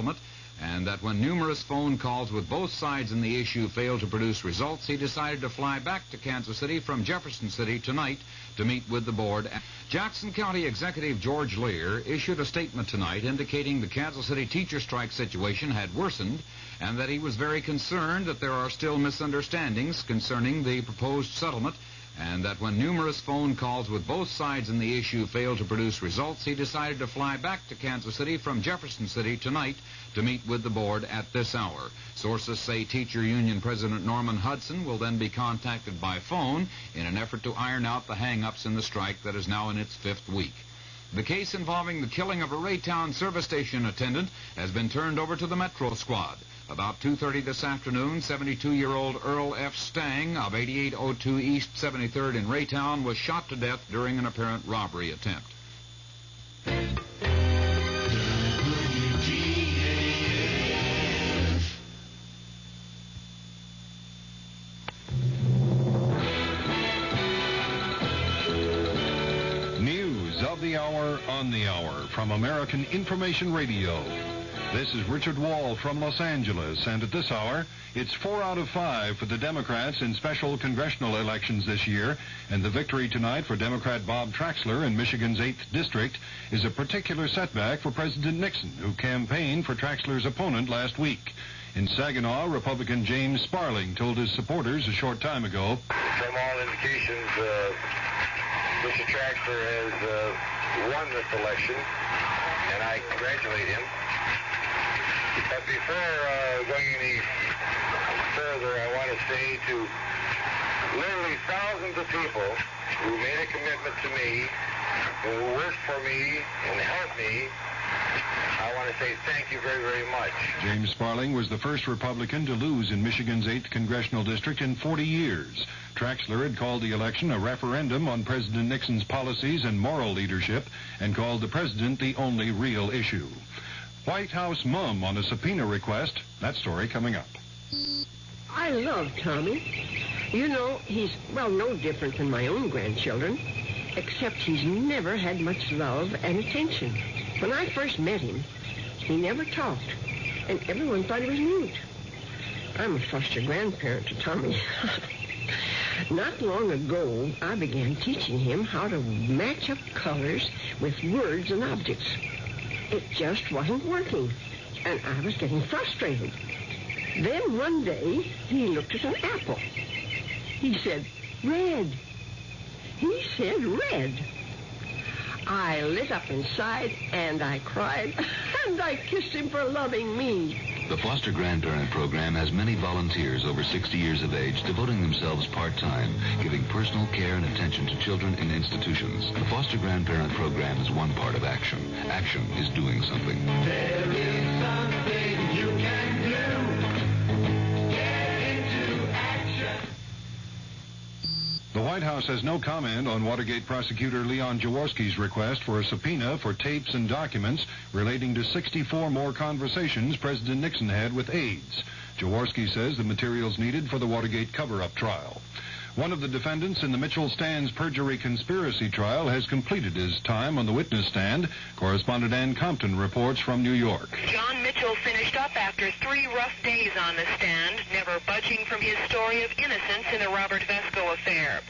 settlement, and that when numerous phone calls with both sides in the issue failed to produce results, he decided to fly back to Kansas City from Jefferson City tonight to meet with the board. Jackson County Executive George Lear issued a statement tonight indicating the Kansas City teacher strike situation had worsened and that he was very concerned that there are still misunderstandings concerning the proposed settlement, and that when numerous phone calls with both sides in the issue failed to produce results, he decided to fly back to Kansas City from Jefferson City tonight to meet with the board at this hour. Sources say Teacher Union President Norman Hudson will then be contacted by phone in an effort to iron out the hang-ups in the strike that is now in its 5th week. The case involving the killing of a Raytown service station attendant has been turned over to the Metro Squad. About 2:30 this afternoon, 72-year-old Earl F. Stang of 8802 East 73rd in Raytown was shot to death during an apparent robbery attempt. News of the hour on the hour from American Information Radio. This is Richard Wall from Los Angeles, and at this hour, it's 4 out of 5 for the Democrats in special congressional elections this year, and the victory tonight for Democrat Bob Traxler in Michigan's 8th District is a particular setback for President Nixon, who campaigned for Traxler's opponent last week. In Saginaw, Republican James Sparling told his supporters a short time ago, "From all indications, Mr. Traxler has won this election, and I congratulate him. But before going any further, I want to say to literally thousands of people who made a commitment to me, who worked for me and helped me, I want to say thank you very, very much." James Sparling was the first Republican to lose in Michigan's 8th congressional district in 40 years. Traxler had called the election a referendum on President Nixon's policies and moral leadership and called the president the only real issue. White House mum on a subpoena request. That story coming up. I love Tommy. You know, he's, no different than my own grandchildren, except he's never had much love and attention. When I first met him, he never talked, and everyone thought he was mute. I'm a foster grandparent to Tommy. Not long ago, I began teaching him how to match up colors with words and objects. It just wasn't working, and I was getting frustrated. Then one day, he looked at an apple. He said, "Red." He said red. I lit up inside, and I cried, and I kissed him for loving me. The Foster Grandparent Program has many volunteers over 60 years of age devoting themselves part-time, giving personal care and attention to children in institutions. The Foster Grandparent Program is one part of action. Action is doing something. There is something you can do. Get into action. The White House has no comment on Watergate prosecutor Leon Jaworski's request for a subpoena for tapes and documents relating to 64 more conversations President Nixon had with aides. Jaworski says the materials needed for the Watergate cover-up trial. One of the defendants in the Mitchell-Stans perjury conspiracy trial has completed his time on the witness stand. Correspondent Ann Compton reports from New York. John Mitchell finished up after 3 rough days on the stand, never budging from his story of innocence in the Robert Vesco affair.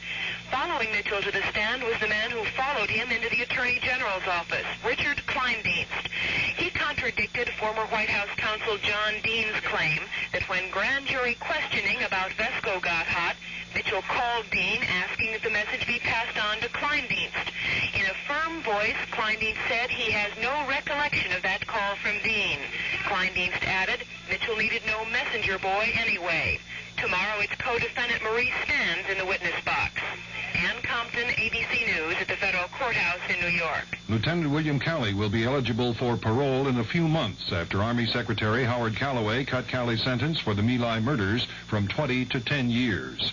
Following Mitchell to the stand was the man who followed him into the Attorney General's office, Richard Kleindienst. He contradicted former White House counsel John Dean's claim that when grand jury questioning about Vesco got hot, Mitchell called Dean asking that the message be passed on to Kleindienst. In a firm voice, Kleindienst said he has no recollection of that call from Dean. Kleindienst added Mitchell needed no messenger boy anyway. Tomorrow it's co-defendant Maurice stands in the witness box. Ann Compton, ABC News at the federal courthouse in New York. Lieutenant William Calley will be eligible for parole in a few months after Army Secretary Howard Callaway cut Calley's sentence for the My Lai murders from 20 to 10 years.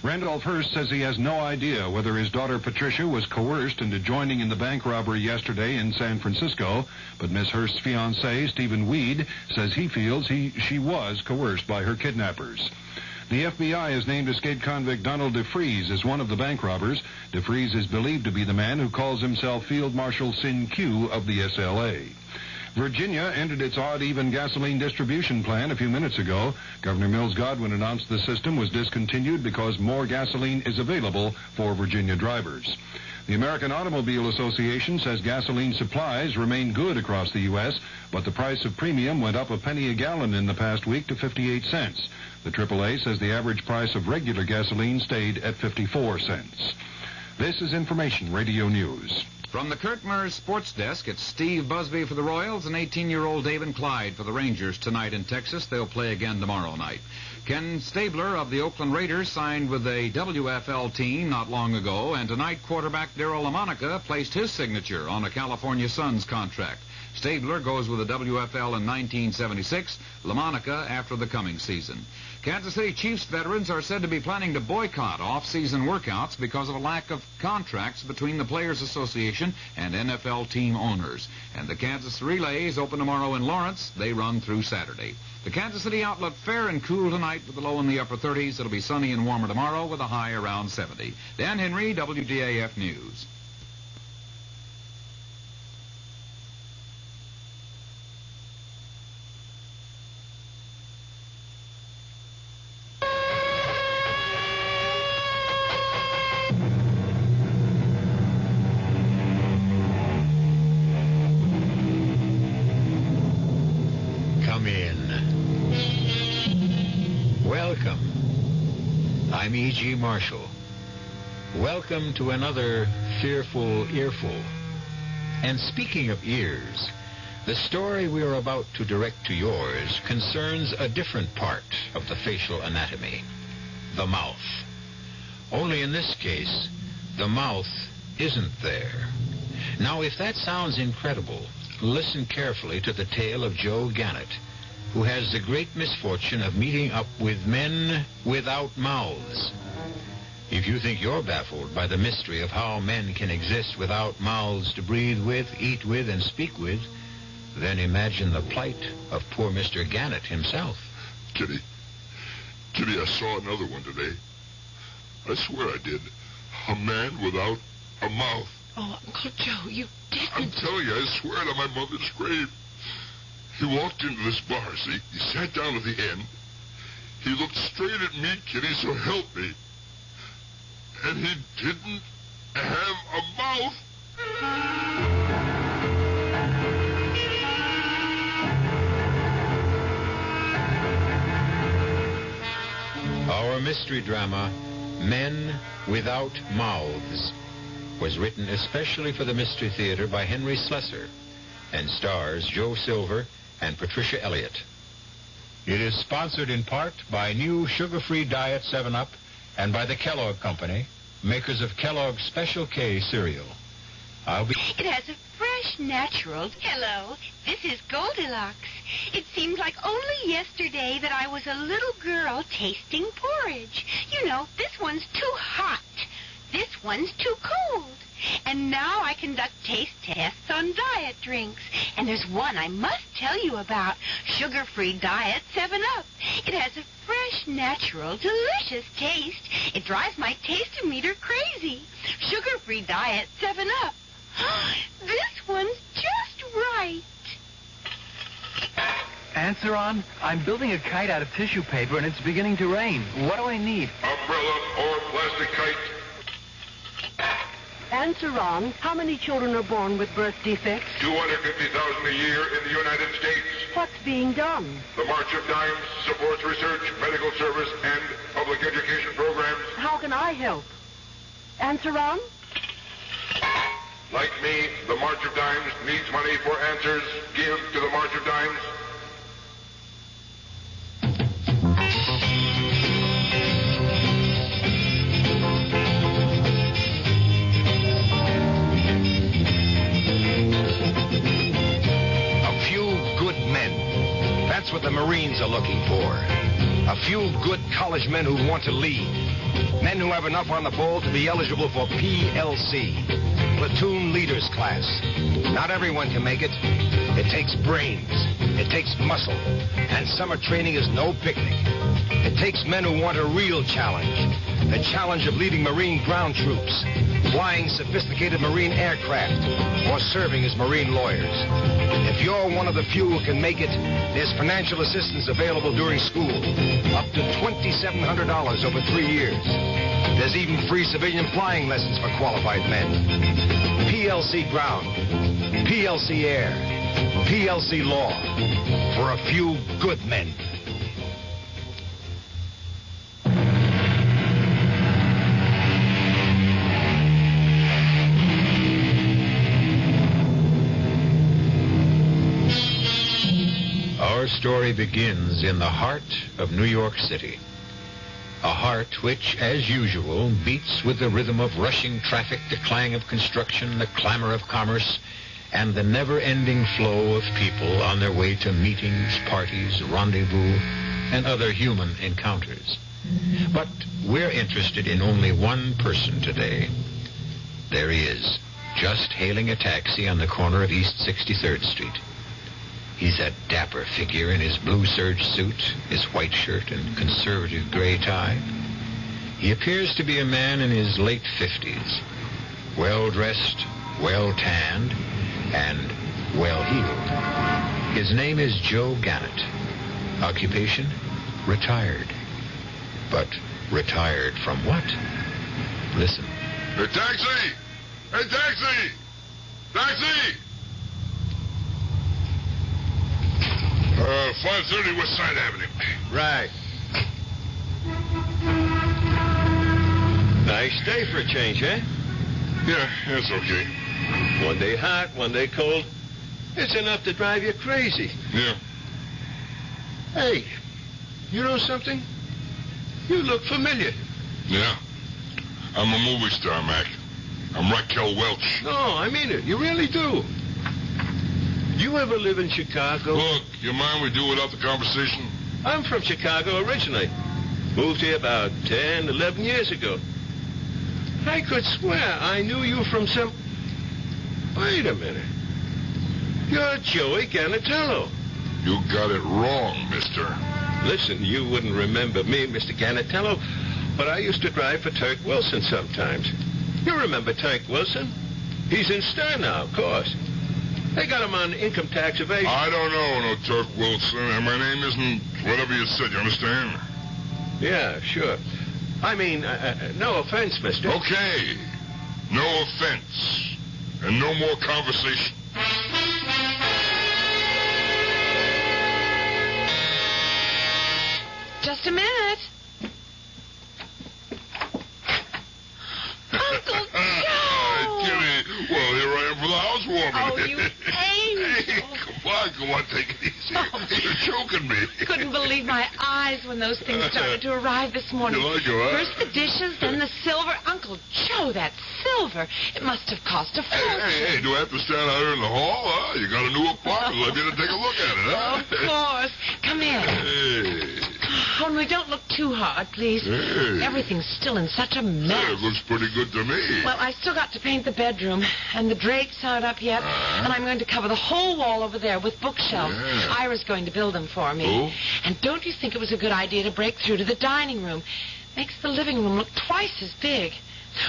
Randolph Hearst says he has no idea whether his daughter Patricia was coerced into joining in the bank robbery yesterday in San Francisco, but Miss Hearst's fiancé, Stephen Weed, says he feels she was coerced by her kidnappers. The FBI has named escaped convict Donald DeFries as one of the bank robbers. DeFries is believed to be the man who calls himself Field Marshal Sin Q of the SLA. Virginia ended its odd-even gasoline distribution plan a few minutes ago. Governor Mills Godwin announced the system was discontinued because more gasoline is available for Virginia drivers. The American Automobile Association says gasoline supplies remain good across the U.S., but the price of premium went up a penny a gallon in the past week to 58 cents. The AAA says the average price of regular gasoline stayed at 54 cents. This is Information Radio News. From the Kurt Murs Sports Desk, it's Steve Busby for the Royals and 18-year-old David Clyde for the Rangers tonight in Texas. They'll play again tomorrow night. Ken Stabler of the Oakland Raiders signed with a WFL team not long ago, and tonight quarterback Darryl LaMonica placed his signature on a California Suns contract. Stabler goes with the WFL in 1976, LaMonica after the coming season. Kansas City Chiefs veterans are said to be planning to boycott off-season workouts because of a lack of contracts between the Players Association and NFL team owners. And the Kansas Relays open tomorrow in Lawrence. They run through Saturday. The Kansas City Outlook fair and cool tonight with a low in the upper 30s. It'll be sunny and warmer tomorrow with a high around 70. Dan Henry, WDAF News. I'm E.G. Marshall. Welcome to another fearful earful. And speaking of ears, the story we are about to direct to yours concerns a different part of the facial anatomy, the mouth. Only in this case, the mouth isn't there. Now, if that sounds incredible, listen carefully to the tale of Joe Gannett, who has the great misfortune of meeting up with men without mouths. If you think you're baffled by the mystery of how men can exist without mouths to breathe with, eat with, and speak with, then imagine the plight of poor Mr. Gannett himself. Kitty, I saw another one today. I swear I did. A man without a mouth. Oh, Uncle Joe, you didn't. I'm telling you, I swear it on my mother's grave. He walked into this bar, see? He sat down at the end. He looked straight at me, Kitty, so help me. And he didn't have a mouth. Our mystery drama, Men Without Mouths, was written especially for the Mystery Theater by Henry Slesar and stars Joe Silver and Patricia Elliott. It is sponsored in part by new sugar-free Diet 7-Up and by the Kellogg Company, makers of Kellogg's Special K cereal. It has a fresh, natural... Hello, this is Goldilocks. It seems like only yesterday that I was a little girl tasting porridge. You know, this one's too hot. This one's too cold. And now I conduct taste tests on diet drinks. And there's one I must tell you about. Sugar-free Diet 7-Up. It has a fresh, natural, delicious taste. It drives my taste-o-meter crazy. Sugar-free Diet 7-Up. This one's just right. Answer on. I'm building a kite out of tissue paper, and it's beginning to rain. What do I need? Umbrella or plastic kite. Answer on. How many children are born with birth defects? 250,000 a year in the United States. What's being done? The March of Dimes supports research, medical service, and public education programs. How can I help? Answer on. Like me, the March of Dimes needs money for answers. Give to the March of Dimes. That's what the Marines are looking for. A few good college men who want to lead. Men who have enough on the ball to be eligible for PLC, Platoon Leaders Class. Not everyone can make it. It takes brains. It takes muscle. And summer training is no picnic. It takes men who want a real challenge. The challenge of leading Marine ground troops. flying sophisticated marine aircraft, or serving as marine lawyers. If you're one of the few who can make it, there's financial assistance available during school, up to $2,700 over 3 years. There's even free civilian flying lessons for qualified men. PLC Ground, PLC Air, PLC Law, for a few good men. Our story begins in the heart of New York City. A heart which, as usual, beats with the rhythm of rushing traffic, the clang of construction, the clamor of commerce, and the never-ending flow of people on their way to meetings, parties, rendezvous, and other human encounters. But we're interested in only one person today. There he is, just hailing a taxi on the corner of East 63rd Street. He's a dapper figure in his blue serge suit, his white shirt, and conservative gray tie. He appears to be a man in his late 50s, well-dressed, well-tanned, and well-heeled. His name is Joe Gannett. Occupation? Retired. But retired from what? Listen. Hey, taxi! Hey, taxi! Taxi! 530 West Side Avenue. Right. Nice day for a change, eh? Yeah, it's okay. One day hot, one day cold. It's enough to drive you crazy. Yeah. Hey, you know something? You look familiar. Yeah. I'm a movie star, Mac. I'm Raquel Welch. No, I mean it. You really do. You ever live in Chicago? Look, you mind we do without the conversation? I'm from Chicago originally. Moved here about 10, 11 years ago. I could swear I knew you from some... Wait a minute. You're Joey Ganatello. You got it wrong, mister. Listen, you wouldn't remember me, Mr. Ganatello, but I used to drive for Turk Wilson sometimes. You remember Turk Wilson? He's in stir now, of course. They got him on income tax evasion. I don't know no Turk Wilson, and my name isn't whatever you said, you understand? Yeah, sure. I mean, no offense, mister. Okay. No offense. And no more conversation. Just a minute. Uncle Joe! Kitty, well, here I am for the housewarming. Oh, you angel. Hey, come on, take it easy. Oh. You're choking me. Couldn't believe my eyes when those things started to arrive this morning. You like it, huh? First the dishes, then the silver. Uncle Joe, that silver. It must have cost a fortune. Hey, do I have to stand out here in the hall, huh? You got a new apartment. Let me in to take a look at it, huh? Of course. Come in. Hey. Only don't look too hard, please. Hey. Everything's still in such a mess. Hey, it looks pretty good to me. Well, I still got to paint the bedroom, and the drapes aren't up yet, and I'm going to cover the whole wall over there with bookshelves. Yeah. Ira's going to build them for me. Oh? And don't you think it was a good idea to break through to the dining room? Makes the living room look twice as big.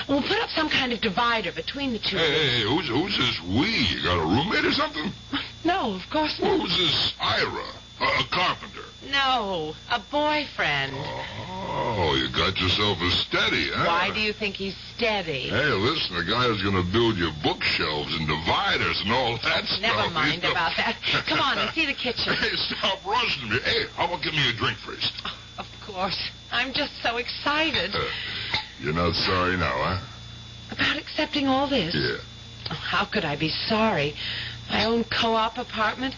We'll put up some kind of divider between the two. Hey, who's this we? You got a roommate or something? No, of course not. Who's this Ira? A carpenter. No, a boyfriend. Oh, you got yourself a steady, huh? Why do you think he's steady? Hey, listen, the guy who's going to build your bookshelves and dividers and all that stuff. Never mind about that. Come on and see the kitchen. Hey, stop rushing me. Hey, how about give me a drink first? Oh, of course. I'm just so excited. You're not sorry now, huh? About accepting all this? Yeah. Oh, how could I be sorry? My own co-op apartment.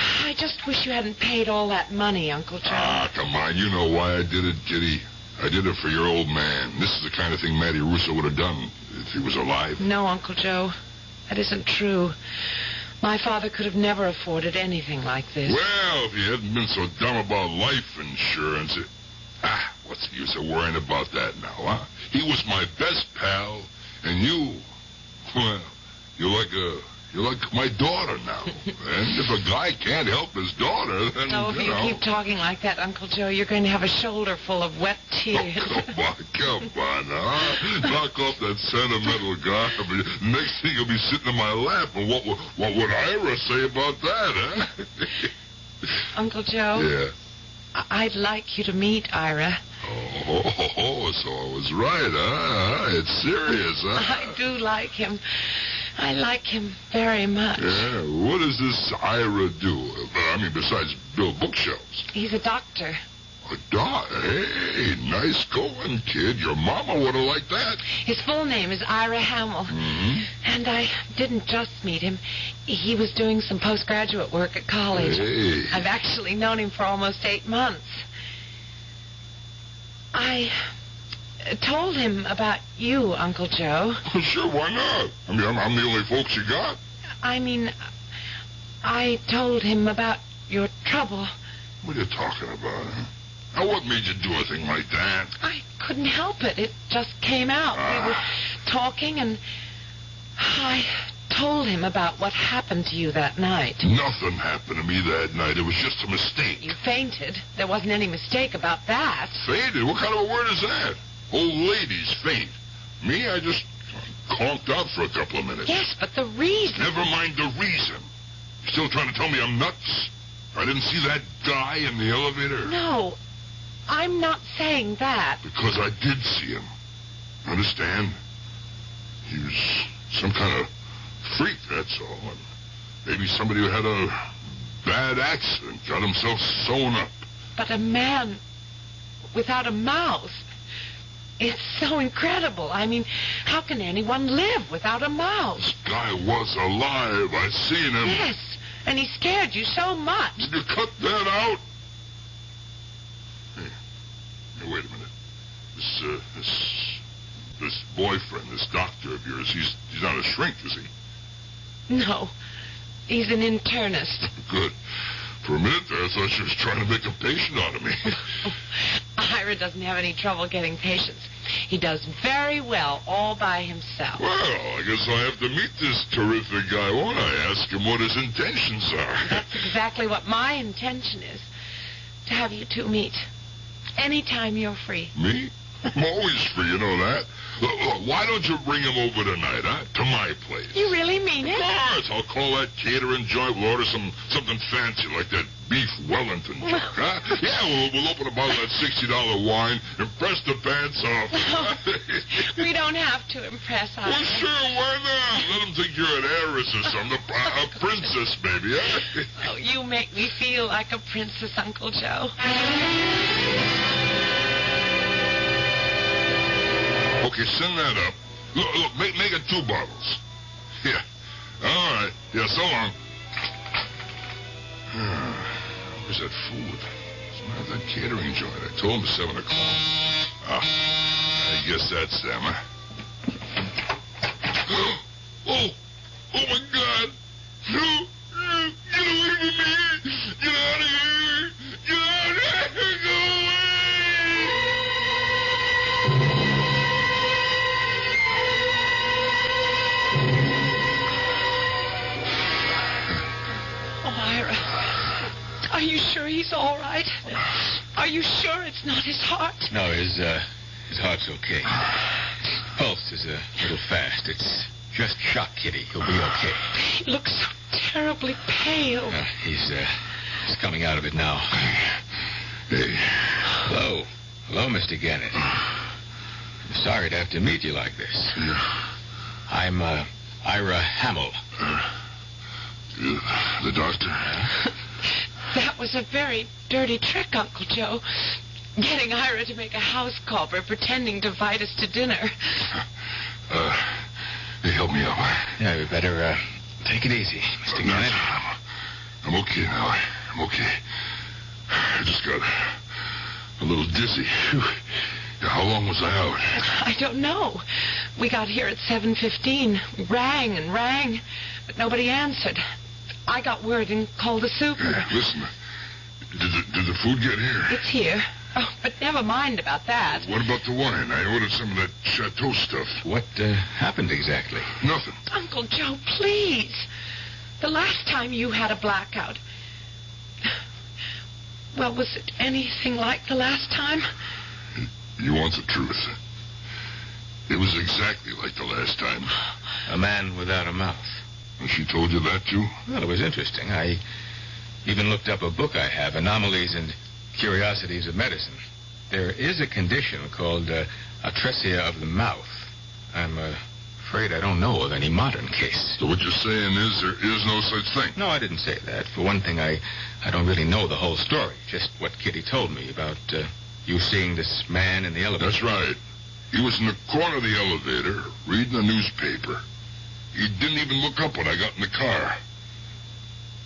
I just wish you hadn't paid all that money, Uncle Joe. Ah, come on. You know why I did it, Kitty. I did it for your old man. This is the kind of thing Matty Russo would have done if he was alive. No, Uncle Joe. That isn't true. My father could have never afforded anything like this. Well, if he hadn't been so dumb about life insurance... what's the use of worrying about that now, huh? He was my best pal, and you... Well, you're like a You're like my daughter now. And if a guy can't help his daughter, then, Oh, if you keep talking like that, Uncle Joe, you're going to have a shoulder full of wet tears. Oh, come on, huh? Knock off that sentimental garbage. Next thing you'll be sitting in my lap, and what would Ira say about that, huh? Uncle Joe? Yeah. I'd like you to meet Ira. Oh, so I was right, huh? It's serious, huh? I do like him. I like him very much. Yeah, what does this Ira do? I mean, besides build bookshelves? He's a doctor. A doctor? Hey, nice going, kid. Your mama would have liked that. His full name is Ira Hamill. Mm-hmm. And I didn't just meet him. He was doing some postgraduate work at college. Hey. I've actually known him for almost 8 months. I told him about you, Uncle Joe. Sure, why not? I mean, I'm the only folks you got. I mean, I told him about your trouble. What are you talking about, huh? Now, what made you do a thing like that? I couldn't help it. It just came out. We were talking, and I told him about what happened to you that night. Nothing happened to me that night. It was just a mistake. You fainted. There wasn't any mistake about that. Fainted? What kind of a word is that? Old ladies faint. Me, I just conked out for a couple of minutes. Yes, but the reason... Never mind the reason. You still trying to tell me I'm nuts? I didn't see that guy in the elevator? No, I'm not saying that. Because I did see him. Understand? He was some kind of freak, that's all. And maybe somebody who had a bad accident got himself sewn up. But a man without a mouth... It's so incredible. I mean, how can anyone live without a mouth? This guy was alive. I seen him. Yes, and he scared you so much. Did you cut that out? Hey, wait a minute. This boyfriend, this doctor of yours, he's not a shrink, is he? No, he's an internist. Good. For a minute there, I thought she was trying to make a patient out of me. Ira doesn't have any trouble getting patients. He does very well all by himself. Well, I guess I'll have to meet this terrific guy, won't I? Ask him what his intentions are. That's exactly what my intention is. To have you two meet. Anytime you're free. Me? I'm always free, you know that. Look, why don't you bring him over tonight, huh? To my place. You really mean it? Of course. I'll call that catering joint. We'll order something fancy like that beef Wellington joint, huh? Yeah, we'll open a bottle of that $60 wine and press the pants off. No, we don't have to impress Ira. Well, sure, why not? Let him think you're an heiress or something. A princess, maybe, huh? Oh, you make me feel like a princess, Uncle Joe. Okay, send that up. Look, make it 2 bottles. Yeah. All right. Yeah, so long. Where's that food? It's not that catering joint. I told him 7 o'clock. I guess that's them, huh? Oh my God. No. Get away from me. Get out of here. Get out of here. Go away. Are you sure he's all right? Are you sure it's not his heart? No, his heart's okay. Pulse is a little fast. It's just shock, Kitty. He'll be okay. He looks so terribly pale. He's coming out of it now. Hey. Hello. Hello, Mr. Gannett. Sorry to have to meet you like this. I'm, Ira Hamill. The doctor? That was a very dirty trick, Uncle Joe. Getting Ira to make a house call by pretending to invite us to dinner. Hey, help me up. Yeah, we better, take it easy, Mr. Gannett. I'm okay now. I'm okay. I just got a little dizzy. How long was I out? I don't know. We got here at 7:15. We rang and rang, but nobody answered. I got word and called the super. Hey, listen, did the food get here? It's here. Oh, but never mind about that. What about the wine? I ordered some of that chateau stuff. What happened exactly? Nothing. Uncle Joe, please. The last time you had a blackout. Well, was it anything like the last time? You want the truth? It was exactly like the last time. A man without a mouth. And she told you that, too? Well, it was interesting. I even looked up a book I have, Anomalies and Curiosities of Medicine. There is a condition called atresia of the mouth. I'm afraid I don't know of any modern case. So what you're saying is there is no such thing? No, I didn't say that. For one thing, I don't really know the whole story. Just what Kitty told me about you seeing this man in the elevator. That's right. He was in the corner of the elevator reading the newspaper. He didn't even look up when I got in the car.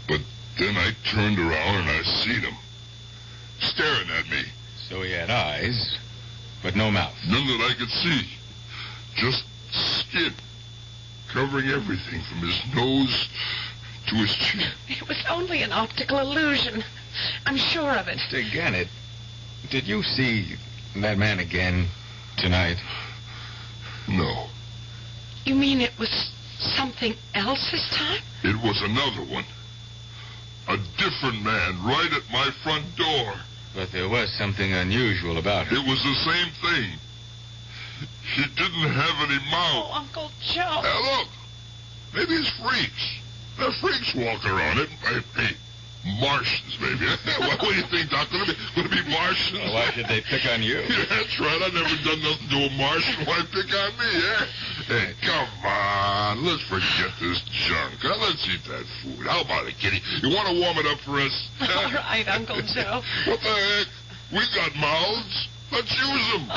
But then I turned around and I seen him staring at me. So he had eyes, but no mouth. None that I could see. Just skin, covering everything from his nose to his chin. It was only an optical illusion. I'm sure of it. Mr. Gannett, did you see that man again tonight? No. You mean it was something else this time? It was another one. A different man right at my front door. But there was something unusual about him. It was the same thing. He didn't have any mouth. Oh, Uncle Joe. Now, look. Maybe it's freaks. The freaks walk around it. Hey, Martians, maybe. What do you think, Doc? Going to be Martians? Well, why should they pick on you? Yeah, that's right. I've never done nothing to a Martian. Why pick on me, eh? Hey, come on. Let's forget this junk. Huh? Let's eat that food. How about it, Kitty? You want to warm it up for us? All right, Uncle Joe. What the heck? We got mouths. Let's use them.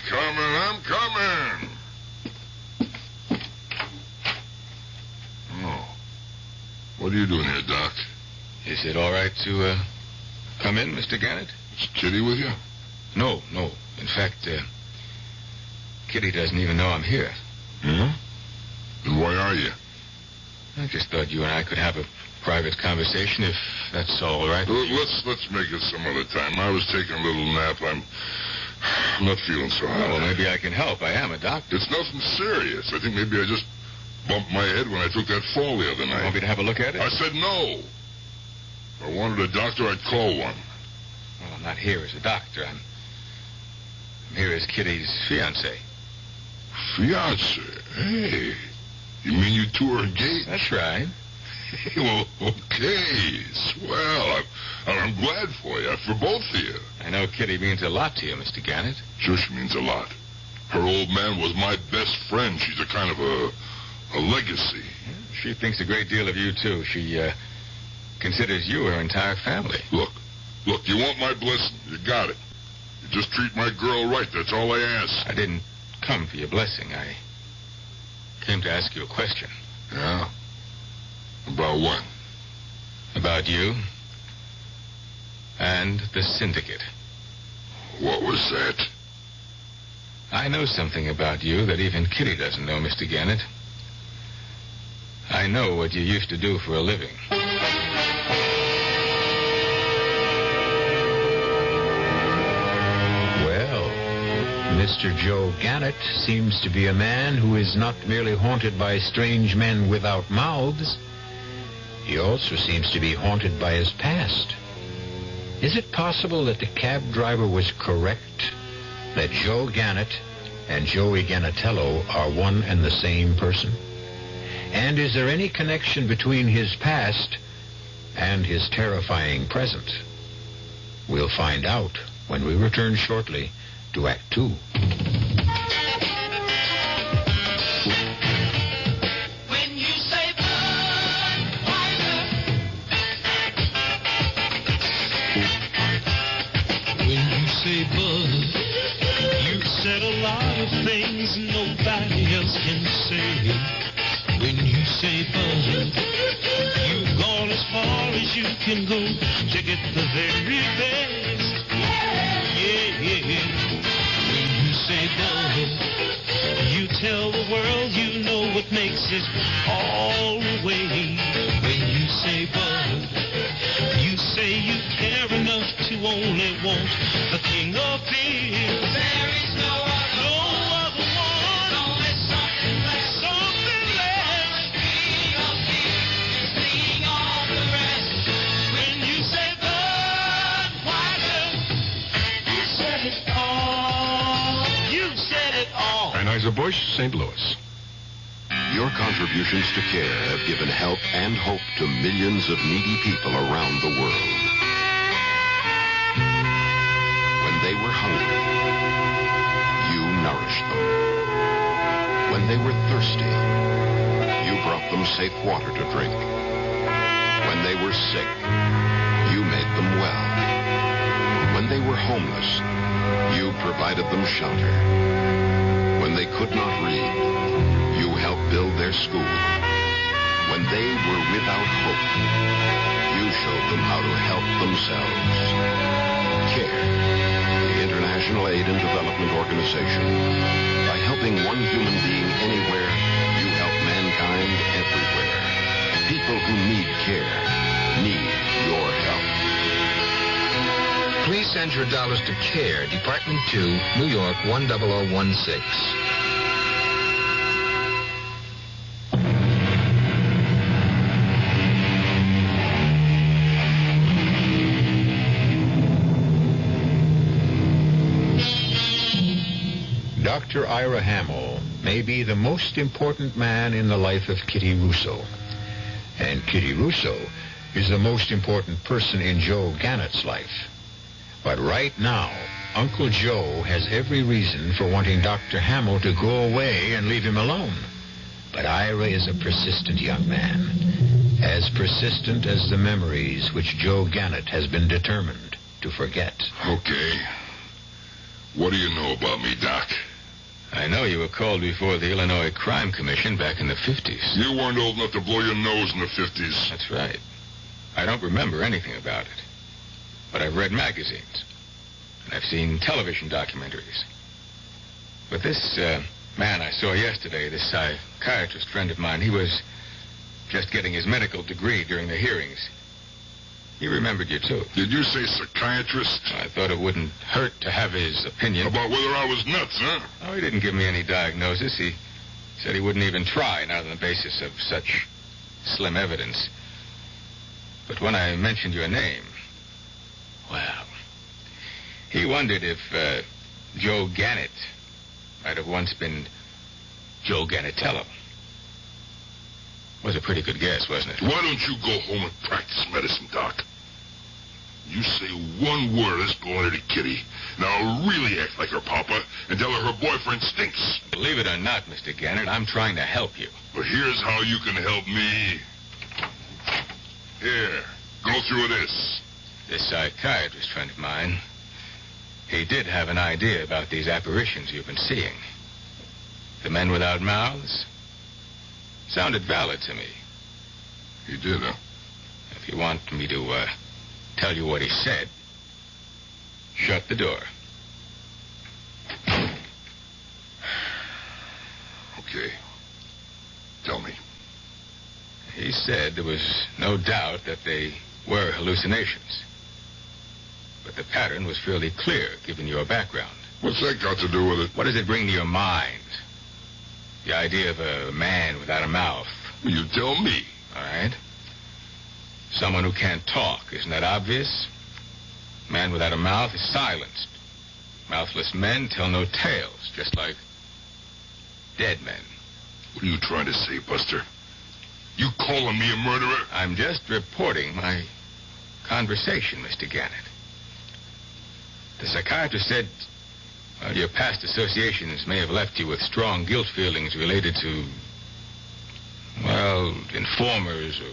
I'm coming. Oh. What are you doing here, Doc? Is it all right to come in, Mr. Gannett? Is Kitty with you? No. In fact, Kitty doesn't even know I'm here. Yeah? And why are you? I just thought you and I could have a private conversation, if that's all right. Let's make it some other time. I was taking a little nap. I'm not feeling so hot. Well, maybe I can help. I am a doctor. It's nothing serious. I think maybe I just bumped my head when I took that fall the other night. You want me to have a look at it? I said no. If I wanted a doctor, I'd call one. Well, I'm not here as a doctor. I'm here as Kitty's fiancé. Fiancé? Hey. You mean you two are engaged? That's right. Well, okay. Swell. I'm glad for you, for both of you. I know Kitty means a lot to you, Mr. Gannett. Sure, she means a lot. Her old man was my best friend. She's a kind of a legacy. She thinks a great deal of you, too. She considers you her entire family. Look, you want my blessing. You got it. You just treat my girl right. That's all I ask. I didn't come for your blessing. I came to ask you a question. Yeah? About what? About you and the syndicate. What was that? I know something about you that even Kitty doesn't know, Mr. Gannett. I know what you used to do for a living. Well, Mr. Joe Gannett seems to be a man who is not merely haunted by strange men without mouths. He also seems to be haunted by his past. Is it possible that the cab driver was correct? That Joe Gannett and Joey Gannatello are one and the same person? And is there any connection between his past and his terrifying present? We'll find out when we return shortly to Act 2. Said a lot of things nobody else can say. When you say bud, you've gone as far as you can go to get the very best. Yeah. When you say bud, you tell the world you know what makes it all the way. When you say bud, you say you only want the king of fears. There is no other one. Only something less. King of fears, king of the rest. When you say Budweiser, you said it all. You said it all. Anheuser-Busch, St. Louis. Your contributions to CARE have given help and hope to millions of needy people around the world. When they were hungry, you nourished them. When they were thirsty, you brought them safe water to drink. When they were sick, you made them well. When they were homeless, you provided them shelter. When they could not read, you helped build their school. When they were without hope, you showed them how to help themselves. CARE, the International Aid and Development Organization. By helping one human being anywhere, you help mankind everywhere. People who need care need your help. Please send your dollars to CARE, Department 2, New York 10016. Dr. Ira Hamill may be the most important man in the life of Kitty Russo. And Kitty Russo is the most important person in Joe Gannett's life. But right now, Uncle Joe has every reason for wanting Dr. Hamill to go away and leave him alone. But Ira is a persistent young man, as persistent as the memories which Joe Gannett has been determined to forget. Okay. What do you know about me, Doc? I know you were called before the Illinois Crime Commission back in the 50s. You weren't old enough to blow your nose in the 50s. That's right. I don't remember anything about it. But I've read magazines. And I've seen television documentaries. But this man I saw yesterday, this psychiatrist friend of mine, he was just getting his medical degree during the hearings. He remembered you, too. Did you say psychiatrist? I thought it wouldn't hurt to have his opinion. About whether I was nuts, huh? Oh, he didn't give me any diagnosis. He said he wouldn't even try, not on the basis of such slim evidence. But when I mentioned your name, well, he wondered if Joe Gannett might have once been Joe Gannatello. Was a pretty good guess, wasn't it? Why don't you go home and practice medicine, Doc? You say one word, let's go into Kitty. Now really act like her papa and tell her her boyfriend stinks. Believe it or not, Mr. Gannett, I'm trying to help you. But here's how you can help me. Here, go through this. This psychiatrist friend of mine, he did have an idea about these apparitions you've been seeing. The men without mouths sounded valid to me. He did, huh? If you want me to tell you what he said, shut the door. Okay. Tell me. He said there was no doubt that they were hallucinations. But the pattern was fairly clear, given your background. What's that got to do with it? What does it bring to your mind? The idea of a man without a mouth. You tell me. All right. Someone who can't talk. Isn't that obvious? Man without a mouth is silenced. Mouthless men tell no tales, just like dead men. What are you trying to say, Buster? You calling me a murderer? I'm just reporting my conversation, Mr. Gannett. The psychiatrist said, well, your past associations may have left you with strong guilt feelings related to, well, informers or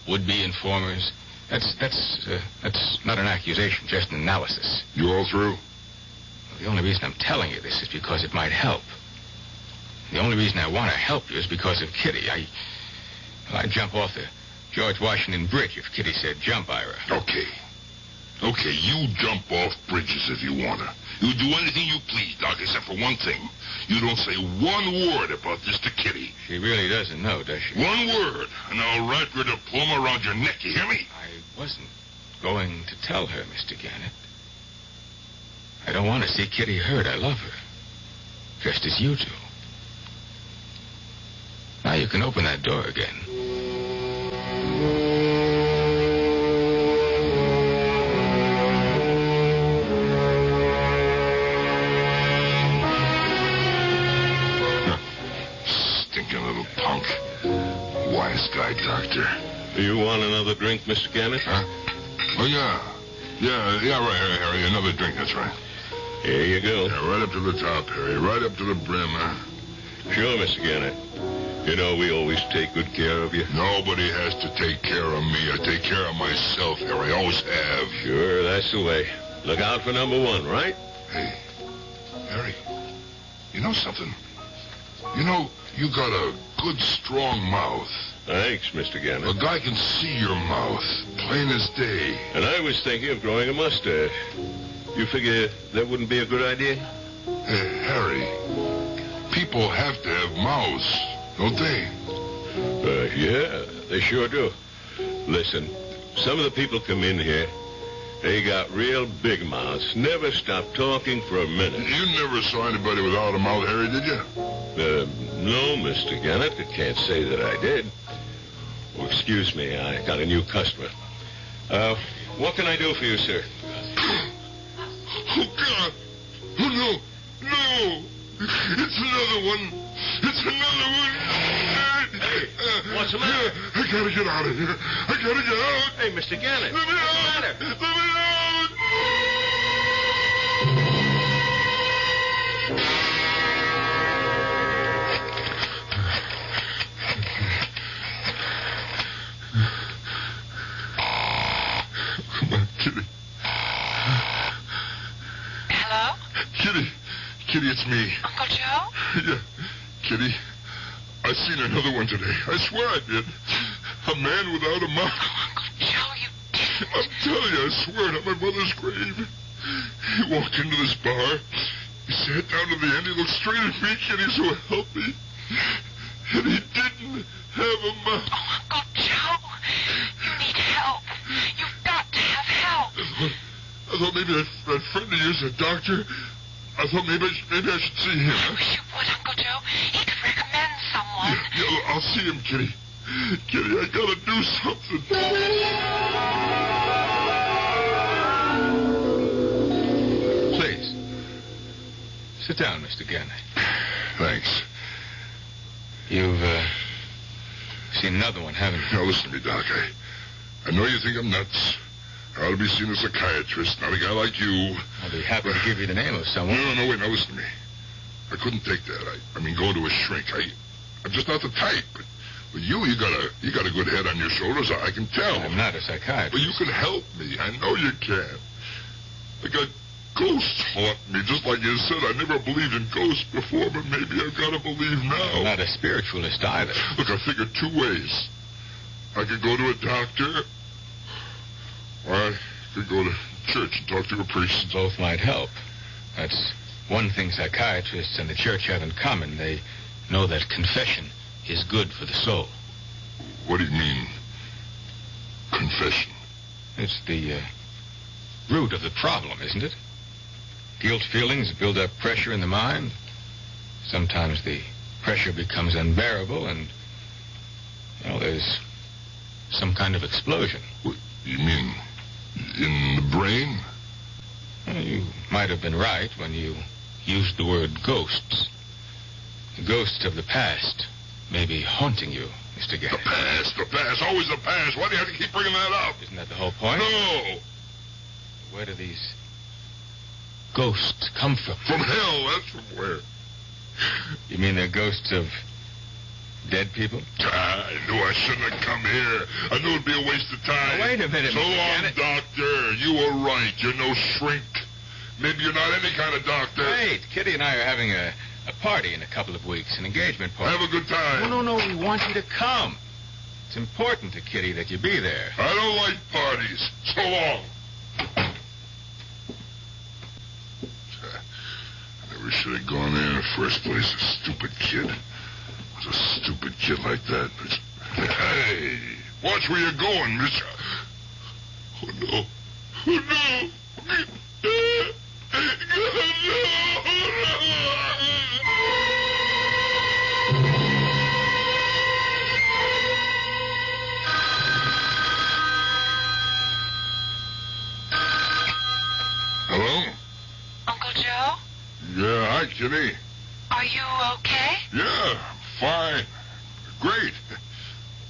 would-be informers. That's not an accusation, just an analysis. You all through? Well, the only reason I'm telling you this is because it might help. The only reason I want to help you is because of Kitty. I'd jump off the George Washington Bridge if Kitty said jump, Ira. Okay. Okay, you jump off bridges if you want to. You do anything you please, Doc, except for one thing. You don't say one word about this to Kitty. She really doesn't know, does she? One word, and I'll wrap your diploma around your neck, you hear me? I wasn't going to tell her, Mr. Gannett. I don't want to see Kitty hurt. I love her. Just as you do. Now you can open that door again. Stinking little punk. Wise guy, doctor. You want another drink, Mr. Gannett? Huh? Oh, yeah. Yeah, right, Harry. Another drink, that's right. Here you go. Yeah, right up to the top, Harry. Right up to the brim, huh? Sure, Mr. Gannett. You know we always take good care of you. Nobody has to take care of me. I take care of myself, Harry. I always have. Sure, that's the way. Look out for number one, right? Hey, Harry, you know something? You know, you got a good, strong mouth. Thanks, Mr. Gannett. A guy can see your mouth, plain as day. And I was thinking of growing a mustache. You figure that wouldn't be a good idea? Hey, Harry, people have to have mouths, don't they? Yeah, they sure do. Listen, some of the people come in here, they got real big mouths, never stop talking for a minute. You never saw anybody without a mouth, Harry, did you? No, Mr. Gannett, I can't say that I did. Oh, excuse me, I got a new customer. What can I do for you, sir? Oh, God. Oh, no. No. It's another one. It's another one. Hey, what's the matter? I gotta get out of here. I gotta get out. Hey, Mr. Gannett. Let me what's out. the matter? Let me out. Come on, Kitty. Hello? Kitty, it's me. Uncle Joe? Yeah, Kitty. I seen another one today. I swear I did. A man without a mouth. Oh, Uncle Joe, you didn't. I'm telling you, I swear it on my mother's grave. He walked into this bar. He sat down to the end. He looked straight at me, Kitty, so help me. And he didn't have a mouth. Oh, Uncle Joe, you need help. You've got to have help. I thought maybe that friend of yours, that doctor, I thought maybe I should see him. I wish you would, Uncle Joe. He could recommend someone. Yeah, I'll see him, Kitty. Kitty, I gotta do something. Please. Sit down, Mr. Gannett. Thanks. You've, seen another one, haven't you? Now, listen to me, Doc. I know you think I'm nuts. I ought to be seen as a psychiatrist, not a guy like you. I'll be happy to give you the name of someone. No, wait, now listen to me. I couldn't take that. I mean, going to a shrink. I'm just not the type. But with you got a good head on your shoulders. I can tell. I'm not a psychiatrist. But you can help me. I know you can. I got ghosts haunt me, just like you said. I never believed in ghosts before, but maybe I've got to believe now. I'm not a spiritualist either. Look, I figured two ways. I could go to a doctor, or I could go to church and talk to a priest. Both might help. That's one thing psychiatrists and the church have in common. They know that confession is good for the soul. What do you mean, confession? It's the root of the problem, isn't it? Guilt feelings build up pressure in the mind. Sometimes the pressure becomes unbearable and, there's some kind of explosion. What, you mean in the brain? Well, you might have been right when you used the word ghosts. The ghosts of the past may be haunting you, Mr. Gannett. The past, always the past. Why do you have to keep bringing that up? Isn't that the whole point? No. Where do these ghosts come from? From hell, that's from where. You mean they're ghosts of dead people? I knew I shouldn't have come here. I knew it'd be a waste of time. Now, wait a minute, So Mr. long, Gannett. doctor. You were right. You're no shrink. Maybe you're not any kind of doctor. Wait, Kitty and I are having a party in a couple of weeks, an engagement party. Have a good time. No, we want you to come. It's important to Kitty that you be there. I don't like parties. So long. I never should have gone there in the first place. A stupid kid. Was a stupid kid like that. Hey, watch where you're going, mister. Oh, no. Hello? Uncle Joe? Yeah, hi, Kitty. Are you okay? Yeah, fine. Great.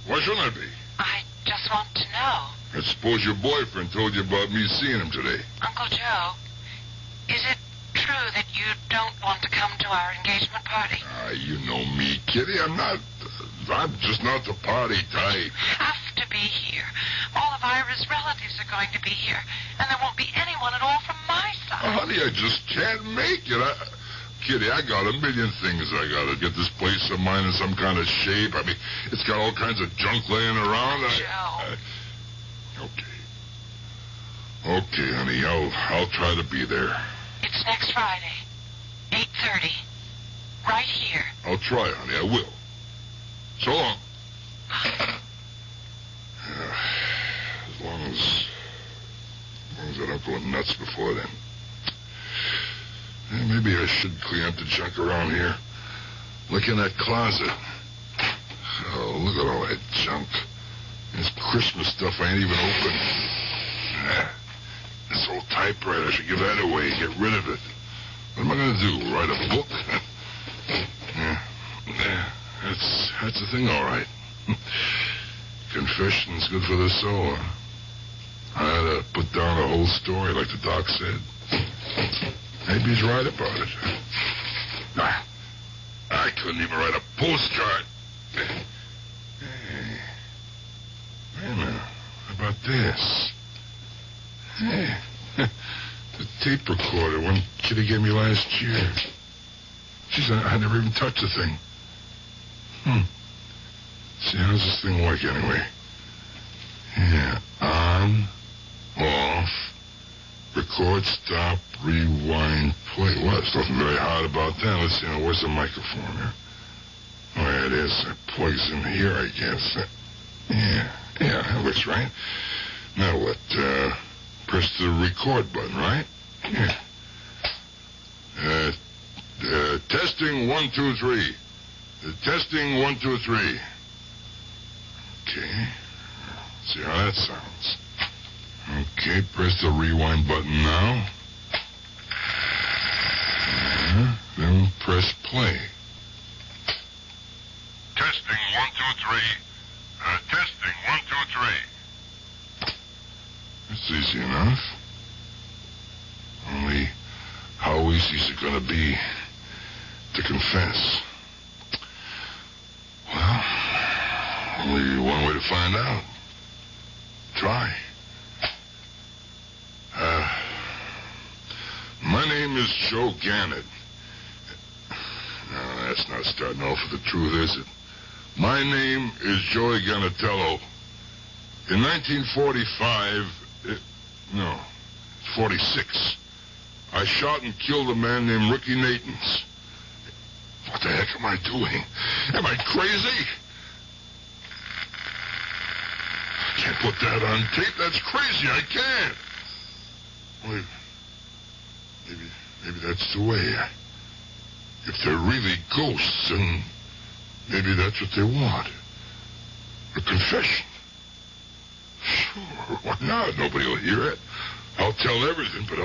Why shouldn't I be? I just want to know. I suppose your boyfriend told you about me seeing him today. Uncle Joe, is it true that you don't want to come to our engagement party? You know me, Kitty. I'm just not the party type. Have to be here. All of Ira's relatives are going to be here, and there won't be anyone at all from my side. Oh, honey, I just can't make it. Kitty, I got a million things I gotta get this place of mine in some kind of shape. I mean, it's got all kinds of junk laying around. Okay, honey, I'll try to be there. It's next Friday, 8:30, right here. I'll try, honey, I will. So long. As long as I don't go nuts before then. Maybe I should clean up the junk around here. Look in that closet. Oh, look at all that junk. This Christmas stuff I ain't even opened. This old typewriter, I should give that away, get rid of it. What am I going to do, write a book? Yeah, that's the thing, all right. Confession's good for the soul. I had to put down the whole story like the doc said. Maybe he's right about it. I couldn't even write a postcard. Hey, wait a minute. How about this? Hey, the tape recorder, one Kitty gave me last year. Jeez, I never even touched the thing. See, how's this thing work anyway? Yeah, on, off, record, stop, rewind, play. Well, there's nothing very hard about that. Let's see, where's the microphone here? Oh, yeah, it is. It plugs in here, I guess. Yeah, that looks right. Now what? Press the record button, right? Yeah. Testing 1, 2, 3. Testing 1, 2, 3. Okay. See how that sounds. Okay, press the rewind button now. Then press play. Testing 1, 2, 3. Testing 1, 2, 3. That's easy enough. Only, how easy is it going to be to confess? Well, only one way to find out. Try. My name is Joe Gannett. No, that's not starting off with the truth, is it? My name is Joey Gannatello. In 46, I shot and killed a man named Ricky Natans. What the heck am I doing? Am I crazy? I can't put that on tape. That's crazy. I can't. Wait. Maybe that's the way. If they're really ghosts, then maybe that's what they want. A confession. Sure, why not? Nobody will hear it. I'll tell everything, but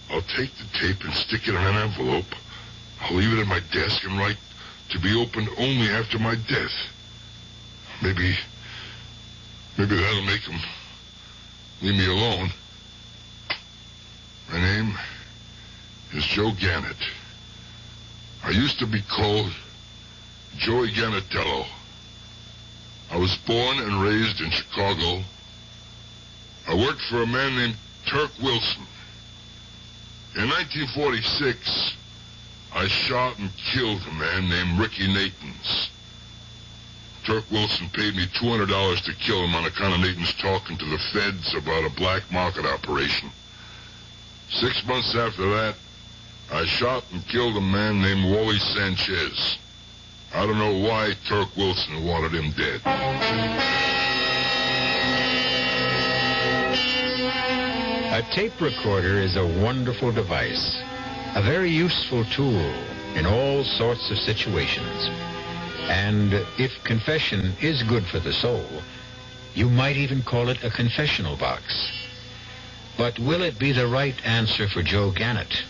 I'll take the tape and stick it in an envelope. I'll leave it at my desk and write to be opened only after my death. Maybe that'll make them leave me alone. My name is Joe Gannett. I used to be called Joey Gannatello. I was born and raised in Chicago. I worked for a man named Turk Wilson. In 1946, I shot and killed a man named Ricky Natans. Turk Wilson paid me $200 to kill him on account of Natans talking to the feds about a black market operation. 6 months after that, I shot and killed a man named Wally Sanchez. I don't know why Turk Wilson wanted him dead. A A tape recorder is a wonderful device, a very useful tool in all sorts of situations. And if confession is good for the soul, you might even call it a confessional box. But will it be the right answer for Joe Gannett?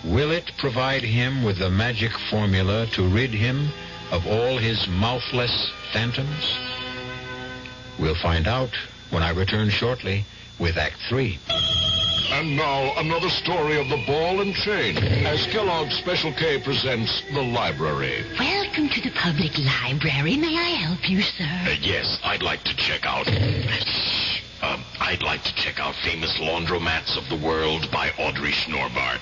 Will it provide him with the magic formula to rid him of all his mouthless phantoms? We'll find out when I return shortly with Act 3. And now, another story of the ball and chain, as Kellogg's Special K presents The Library. Welcome to the public library. May I help you, sir? Yes, I'd like to check out... I'd like to check out Famous Laundromats of the World by Audrey Schnorbart.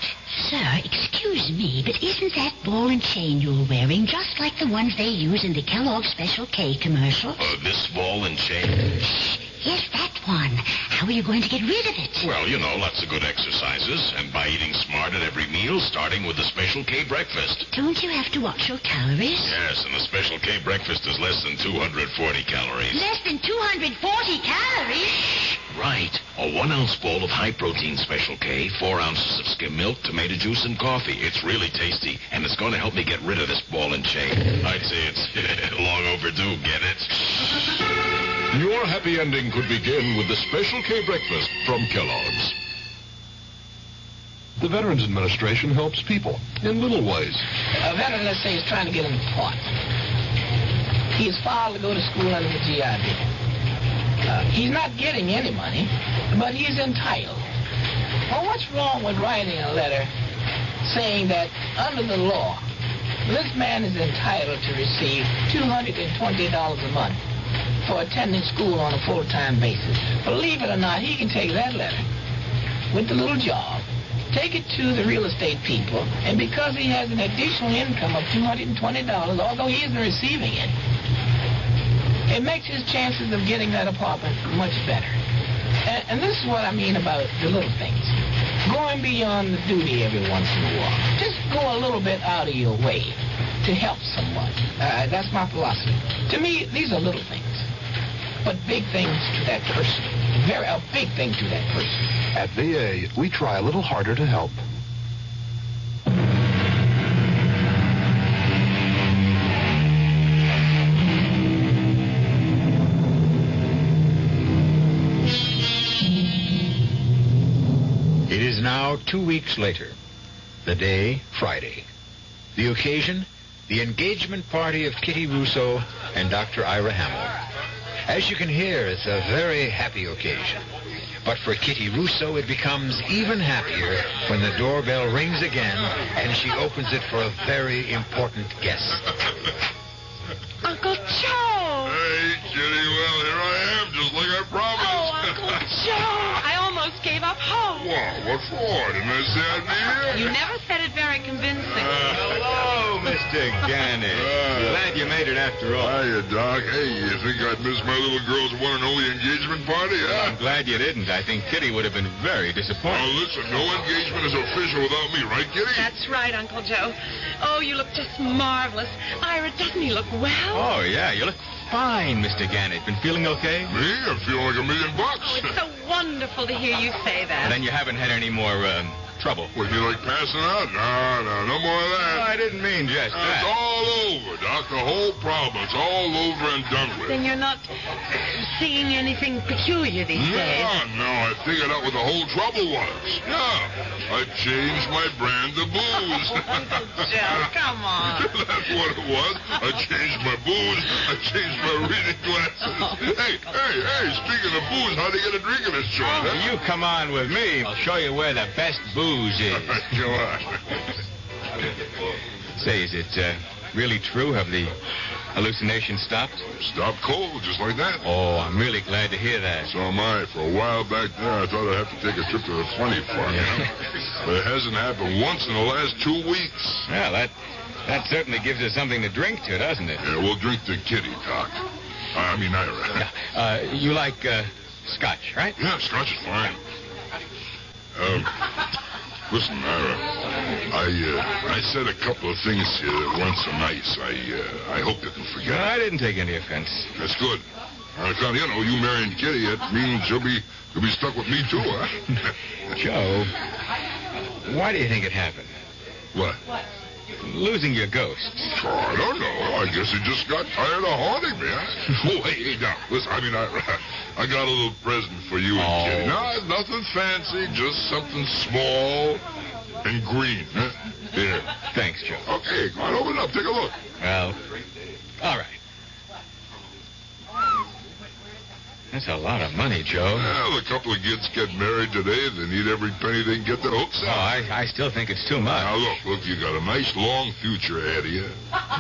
Sir, excuse me, but isn't that ball and chain you're wearing just like the ones they use in the Kellogg's Special K commercial? This ball and chain? Yes, that one. How are you going to get rid of it? Well, you know, lots of good exercises, and by eating smart at every meal, starting with the Special K breakfast. Don't you have to watch your calories? Yes, and the Special K breakfast is less than 240 calories. Less than 240 calories? Right. A 1-ounce bowl of high-protein Special K, 4 ounces of skim milk, tomato juice, and coffee. It's really tasty, and it's going to help me get rid of this ball and chain. I'd say it's long overdue, get it? Your happy ending could begin with the Special K breakfast from Kellogg's. The Veterans Administration helps people in little ways. A veteran, let's say, is trying to get into port. He's filed to go to school under the GI Bill. He's not getting any money, but he's entitled. Well, what's wrong with writing a letter saying that under the law, this man is entitled to receive $220 a month for attending school on a full-time basis? Believe it or not, he can take that letter with the little job, take it to the real estate people, and because he has an additional income of $220, although he isn't receiving it, it makes his chances of getting that apartment much better. And this is what I mean about the little things. Going beyond the duty every once in a while. Just go a little bit out of your way to help someone. That's my philosophy. To me, these are little things, but big things to that person. A big thing to that person. At VA, we try a little harder to help. It is now 2 weeks later. The day, Friday. The occasion, the engagement party of Kitty Russo and Dr. Ira Hamill. As you can hear, it's a very happy occasion. But for Kitty Russo, it becomes even happier when the doorbell rings again and she opens it for a very important guest. Uncle Joe! Hey, Kitty, well, here I am, just like I promised. Oh, Uncle Joe! I almost gave up hope. Well, what for? Didn't I say I'd be here? You never said it very convincing. Hello, Mr. Gannett. Glad you made it after all. Hiya, Doc. Hey, you think I'd miss my little girl's one and only engagement party, huh? I'm glad you didn't. I think Kitty would have been very disappointed. Oh, listen, no engagement is official without me, right, Kitty? That's right, Uncle Joe. Oh, you look just marvelous. Ira, doesn't he look well? Oh, yeah, you look fine, Mr. Gannett. Been feeling okay? Me? I'm feeling like $1 million. Oh, it's so wonderful to hear you say that. And then you haven't had any more, trouble. Would you like passing out? No more of that. No, I didn't mean just that. It's all over, Doc. The whole problem. It's all over and done with. Then you're not seeing anything peculiar these days. No, I figured out what the whole trouble was. Yeah, I changed my brand of booze. Uncle Joe, come on. That's what it was. I changed my booze. I changed my reading glasses. Hey, speaking of booze, how do you get a drink in this joint? Huh? You come on with me. I'll show you where the best booze is. Go on. Say, is it really true? Have the hallucinations stopped? Stopped cold, just like that. Oh, I'm really glad to hear that. So am I. For a while back there, I thought I'd have to take a trip to the funny farm. Yeah. But it hasn't happened once in the last 2 weeks. Well, that certainly gives us something to drink to, doesn't it? Yeah, we'll drink to Kitty, Doc. I mean, Ira. Yeah. You like scotch, right? Yeah, scotch is fine. Listen, Ira, I said a couple of things here that weren't so nice. I hope you can forget. No, I didn't take any offense. That's good. You know, you marrying Kitty, it means you'll be You'll be stuck with me, too, huh? Joe, why do you think it happened? What? Losing your ghost. Oh, I don't know. I guess he just got tired of haunting me, huh? Oh, hey, now, listen, I got a little present for you and Kitty. No, nothing fancy, just something small and green, huh? Here. Thanks, Joe. Okay, come on, open it up. Take a look. Well, all right. That's a lot of money, Joe. Well, a couple of kids get married today. They need every penny they can get their hooks out. I still think it's too much. Now, look, you got a nice long future ahead of you.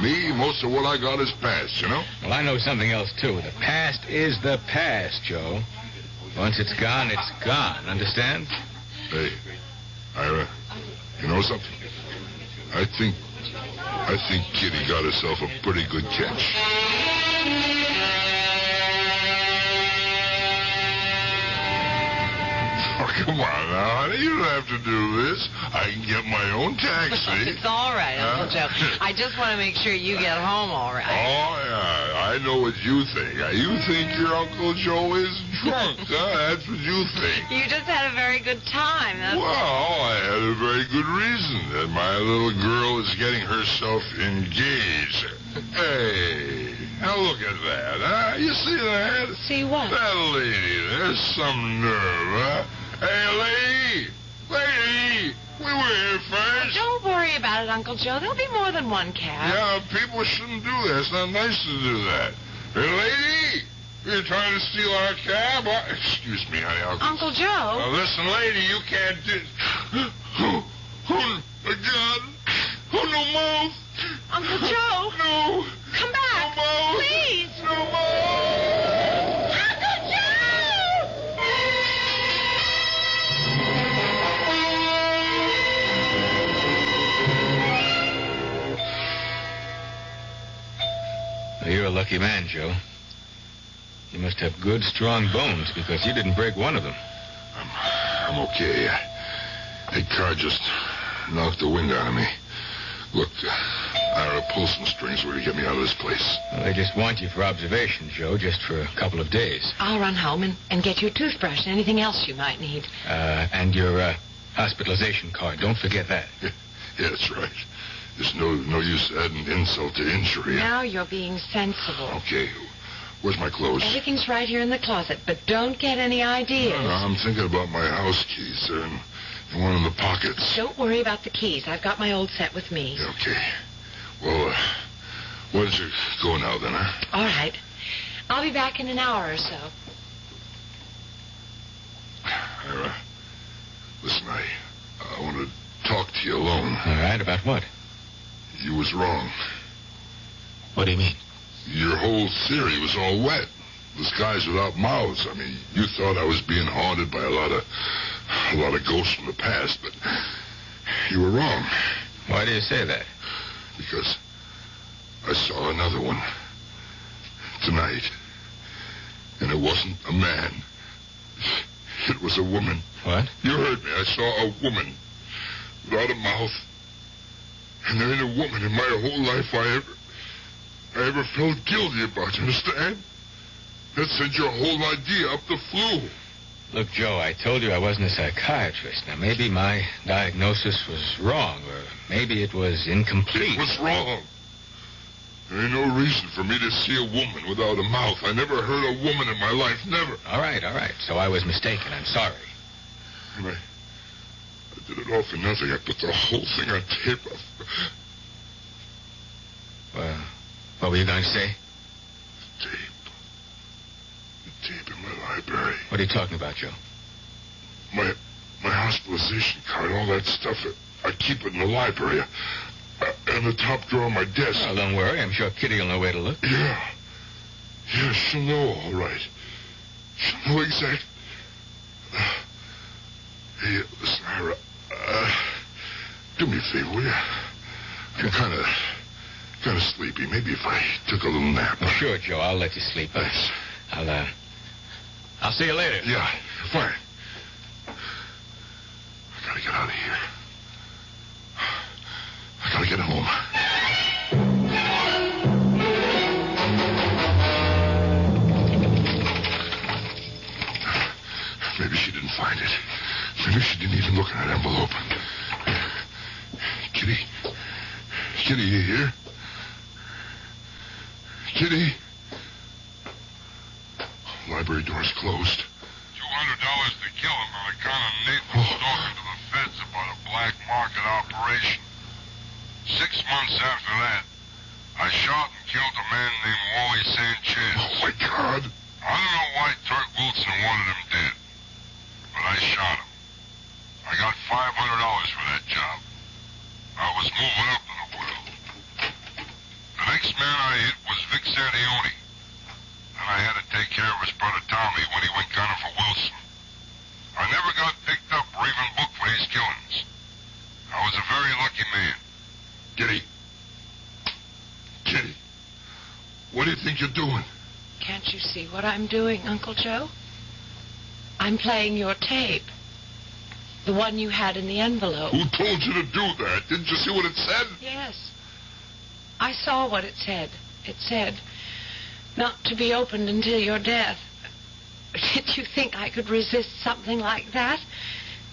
Me, most of what I got is past, you know? Well, I know something else, too. The past is the past, Joe. Once it's gone, it's gone. Understand? Hey, Ira, you know something? I think Kitty got herself a pretty good catch. Oh, come on now, honey. You don't have to do this. I can get my own taxi. It's all right, Uncle Joe. I just want to make sure you get home all right. Oh, yeah. I know what you think. You think your Uncle Joe is drunk, huh? That's what you think. You just had a very good time. That's well, I had a very good reason that my little girl is getting herself engaged. Hey, now look at that, huh? You see that? See what? That lady, there's some nerve, huh? Hey, lady, we were here first. Don't worry about it, Uncle Joe. There'll be more than one cab. Yeah, people shouldn't do that. It's not nice to do that. Hey, lady, you're trying to steal our cab? Excuse me, honey. Uncle Joe. Now, listen, lady, you can't do... God. Oh, no mouth. Uncle Joe. No. Come back. No mouth. Please. No mouth. Uncle Joe! Well, you're a lucky man, Joe. You must have good, strong bones because you didn't break one of them. I'm okay. That car just knocked the wind out of me. Look, Ira, pull some strings where you get me out of this place. Well, they just want you for observation, Joe, just for a couple of days. I'll run home and get you a toothbrush and anything else you might need. And your hospitalization card. Don't forget that. Yeah, that's right. There's no use adding insult to injury. Now you're being sensible. Okay. Where's my clothes? Everything's right here in the closet, but don't get any ideas. No, I'm thinking about my house keys. They're in one of the pockets. Don't worry about the keys. I've got my old set with me. Yeah, okay. Well, why don't you go now, then, huh? All right. I'll be back in an hour or so. Ira, listen, I want to talk to you alone. All right, about what? You was wrong. What do you mean? Your whole theory was all wet. The skies without mouths. I mean, you thought I was being haunted by a lot of ghosts from the past, but you were wrong. Why do you say that? Because I saw another one tonight, and it wasn't a man. It was a woman. What? You heard me. I saw a woman without a mouth, and there ain't a woman in my whole life I ever felt guilty about. You understand? That sent your whole idea up the flue. Look, Joe, I told you I wasn't a psychiatrist. Now, maybe my diagnosis was wrong, or maybe it was incomplete. It was wrong. There ain't no reason for me to see a woman without a mouth. I never heard a woman in my life, never. All right. So I was mistaken. I'm sorry. And I did it all for nothing. I put the whole thing on tape. Well, what were you going to say? The tape in my library. What are you talking about, Joe? My hospitalization card, all that stuff. I keep it in the library. In the top drawer of my desk. Well, don't worry. I'm sure Kitty will know where to look. Yeah, she'll know all right. She'll know exactly. Hey, listen, Ira. Do me a favor, will you? I'm kind of sleepy. Maybe if I took a little nap. Well, sure, Joe. I'll let you sleep. Thanks. I'll see you later. Yeah, fine. I gotta get out of here. I gotta get home. Maybe for that envelope. Kitty? Kitty, you here? Kitty? Library door's closed. $200 to kill him on account of Nathan's talking to the feds about a black market operation. 6 months after that, I shot and killed a man named Wally Sanchez. Oh, my God. I don't know why Turk Wilson wanted him dead, but I shot him. I got $500 for that job. I was moving up in the world. The next man I hit was Vic Santioni. And I had to take care of his brother Tommy when he went gunning for Wilson. I never got picked up or even booked for these killings. I was a very lucky man. Kitty. Kitty. What do you think you're doing? Can't you see what I'm doing, Uncle Joe? I'm playing your tape. The one you had in the envelope. Who told you to do that? Didn't you see what it said? Yes. I saw what it said. It said, not to be opened until your death. Did you think I could resist something like that?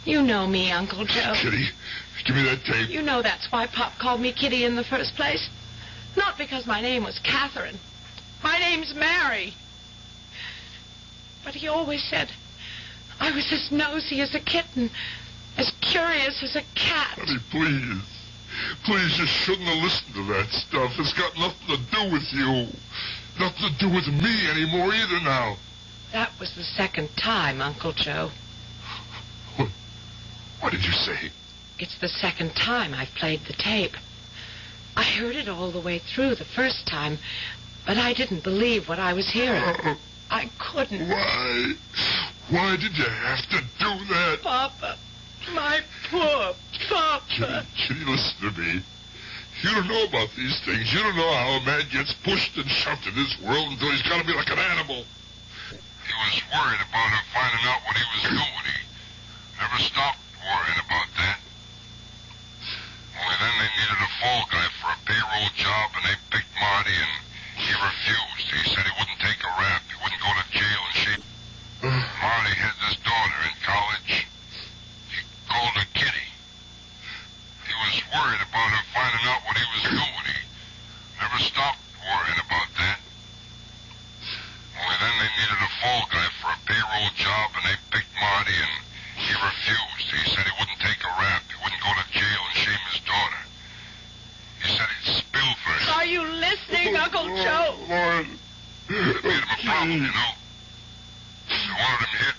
You know me, Uncle Joe. Kitty, give me that tape. You know that's why Pop called me Kitty in the first place. Not because my name was Catherine. My name's Mary. But he always said I was as nosy as a kitten, as curious as a cat. Honey, please. Please, you shouldn't have listened to that stuff. It's got nothing to do with you. Nothing to do with me anymore either now. That was the second time, Uncle Joe. What did you say? It's the second time I've played the tape. I heard it all the way through the first time, but I didn't believe what I was hearing. I couldn't. Why? Why did you have to do that? Papa. My poor Papa. Kitty, listen to me. You don't know about these things. You don't know how a man gets pushed and shoved in this world until he's got to be like an animal. He was worried about her finding out what he was doing. He never stopped worrying about that. Only then they needed a fall guy for a payroll job, and they picked Marty, and he refused. He said he wouldn't take a rap. He wouldn't go to jail, and she... Marty had this daughter in college. He called her Kitty. He was worried about her finding out what he was doing. He never stopped worrying about that. Only then they needed a fall guy for a payroll job, and they picked Marty, and he refused. He said he wouldn't take a rap. He wouldn't go to jail and shame his daughter. He said he'd spill for her. Are you listening, Uncle Joe? Lord. It made him a problem, you know. I wanted him hit.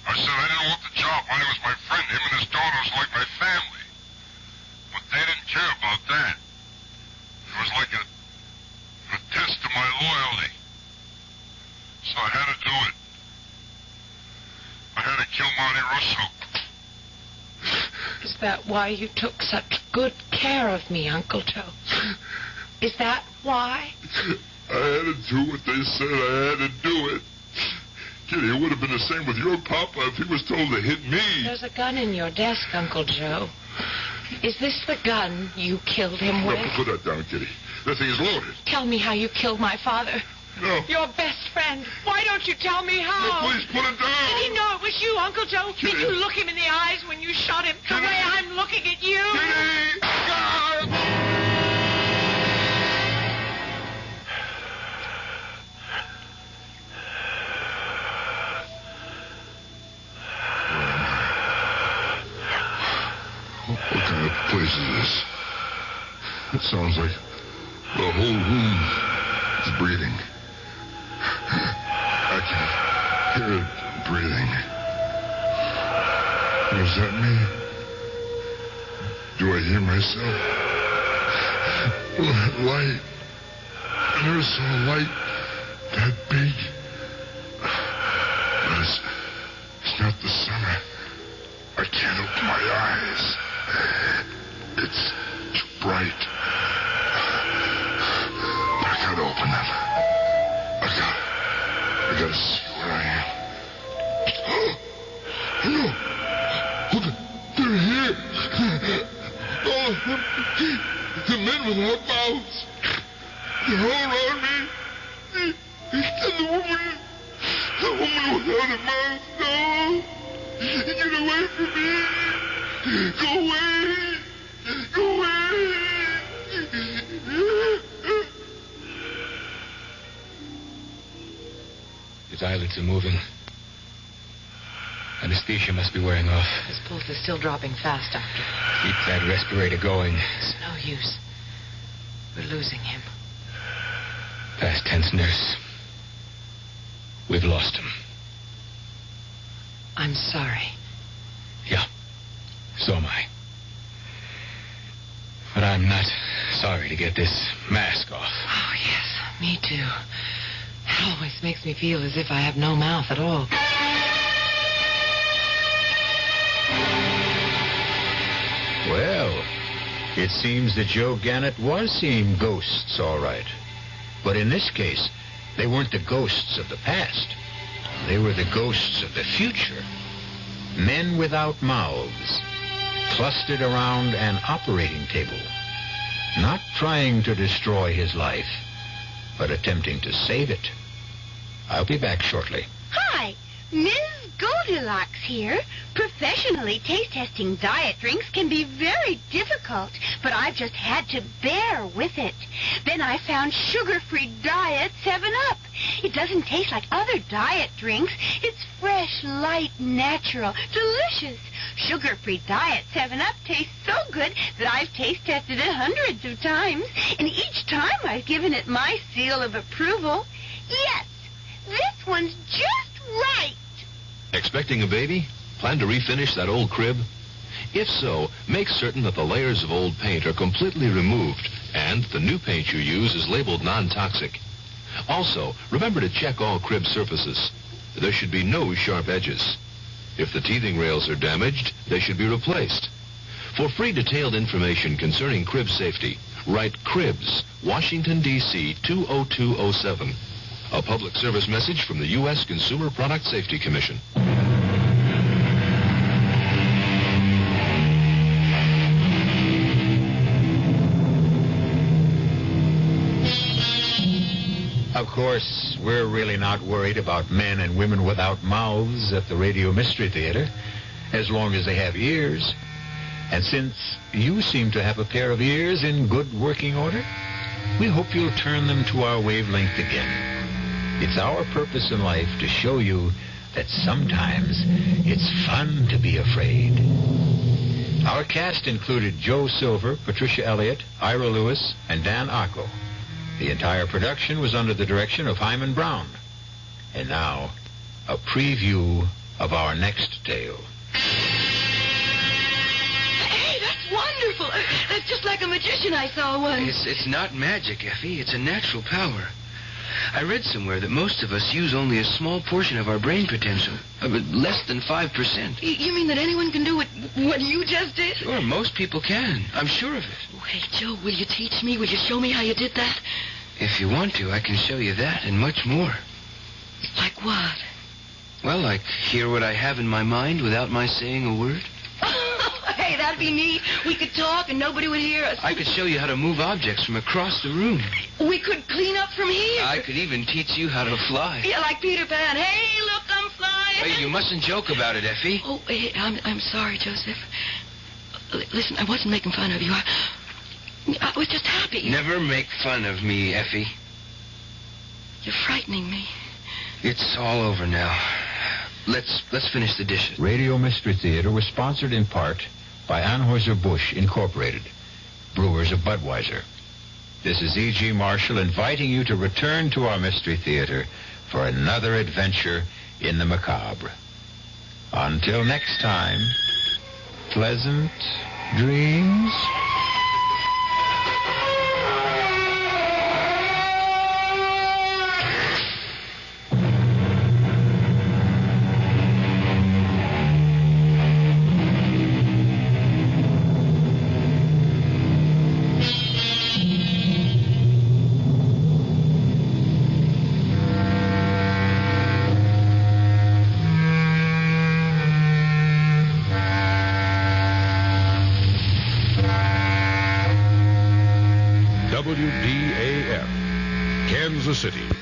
I said I didn't want the job. Marty was my friend. Him and his daughter was like my family. But they didn't care about that. It was like a test of my loyalty. So I had to do it. I had to kill Marty Russo. Is that why you took such good care of me, Uncle Joe? Is that why? I had to do what they said I had to do it. Kitty, it would have been the same with your papa if he was told to hit me. There's a gun in your desk, Uncle Joe. Is this the gun you killed him with? No, put that down, Kitty. That thing is loaded. Tell me how you killed my father. No. Your best friend. Why don't you tell me how? No, please, put it down. Did he know it was you, Uncle Joe? Kitty. Did you look him in the eyes when you shot him the way I'm looking at you? Kitty! What kind of place is this? It sounds like the whole room is breathing. I can hear it breathing. Was that me? Do I hear myself? Light. I never saw a light that big. But it's not the summer. I can't open my eyes. It's too bright. But I gotta open them. I gotta see where I am. No! Look, they're here! All of them. The men without mouths. They're all around me. And the woman without a mouth. No! Get away from me! Go away! Go away! His eyelids are moving. Anesthesia must be wearing off. His pulse is still dropping fast, Doctor. Keep that respirator going. It's no use. We're losing him. Past tense, nurse. We've lost him. I'm sorry. Yeah, so am I. But I'm not sorry to get this mask off. Oh, yes, me too. It always makes me feel as if I have no mouth at all. Well, it seems that Joe Gannett was seeing ghosts, all right. But in this case, they weren't the ghosts of the past. They were the ghosts of the future. Men without mouths, clustered around an operating table, not trying to destroy his life, but attempting to save it. I'll be back shortly. Hi, Ms. Goldilocks here. Professionally taste-testing diet drinks can be very difficult, but I've just had to bear with it. Then I found sugar-free Diet 7-Up. It doesn't taste like other diet drinks. It's fresh, light, natural, delicious. Sugar-free Diet 7-Up tastes so good that I've taste-tested it hundreds of times, and each time I've given it my seal of approval. Yes, this one's just right. Expecting a baby? Plan to refinish that old crib? If so, make certain that the layers of old paint are completely removed and the new paint you use is labeled non-toxic. Also, remember to check all crib surfaces. There should be no sharp edges. If the teething rails are damaged, they should be replaced. For free detailed information concerning crib safety, write Cribs, Washington, D.C. 20207. A public service message from the U.S. Consumer Product Safety Commission. Of course, we're really not worried about men and women without mouths at the Radio Mystery Theater, as long as they have ears. And since you seem to have a pair of ears in good working order, we hope you'll turn them to our wavelength again. It's our purpose in life to show you that sometimes it's fun to be afraid. Our cast included Joe Silver, Patricia Elliott, Ira Lewis, and Dan Ocko. The entire production was under the direction of Himan Brown. And now, a preview of our next tale. Hey, that's wonderful. That's just like a magician I saw once. It's not magic, Effie. It's a natural power. I read somewhere that most of us use only a small portion of our brain potential, less than 5%. You mean that anyone can do what you just did? Sure, most people can. I'm sure of it. Oh, hey, Joe, will you teach me? Will you show me how you did that? If you want to, I can show you that and much more. Like what? Well, like hear what I have in my mind without my saying a word. Hey, that'd be neat. We could talk and nobody would hear us. I could show you how to move objects from across the room. We could clean up from here. I could even teach you how to fly. Yeah, like Peter Pan. Hey, look, I'm flying. Hey, you mustn't joke about it, Effie. Oh, hey, I'm sorry, Joseph. Listen, I wasn't making fun of you. I was just happy. Never make fun of me, Effie. You're frightening me. It's all over now. Let's finish the dishes. Radio Mystery Theater was sponsored in part by Anheuser-Busch Incorporated, brewers of Budweiser. This is E.G. Marshall inviting you to return to our Mystery Theater for another adventure in the macabre. Until next time, pleasant dreams. WDAF, Kansas City.